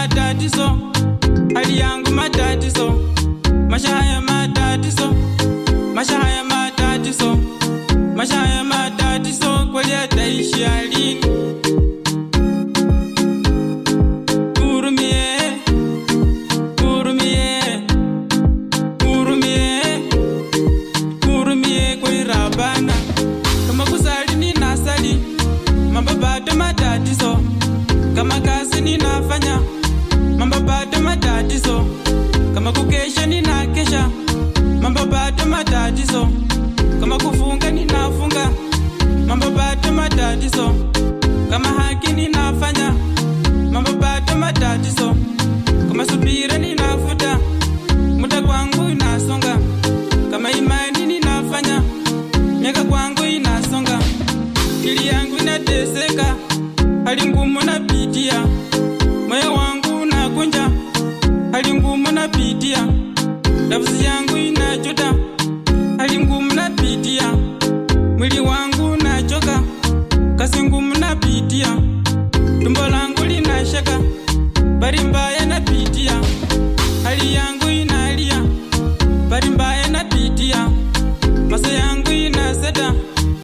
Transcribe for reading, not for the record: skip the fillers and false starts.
matatizo, hali yangu matatizo, maisha haya matatizo, maisha haya matatizo, maisha haya matatizo, kweli yataisha lini? Matatizo kama kazi ninafanya, mambo bado matatizo, kama kukesha ninakesha, mambo bado matatizo, kama kufunga ninafunga, mambo bado matatizo, kama haki ninafanya, mambo bado matatizo, kama subira ninafuta, muda kwangu inasonga, kama imani ninafanya, miaka kwangu inasonga, akili yangu inateseka, hali ngumu napitia, moyo wangu unakunja, hali ngumu napitia, nafsi yangu inajuta, hali ngumu napitia, mwili wangu unachoka, kazi ngumu napitia, tumbo langu linashaka, bari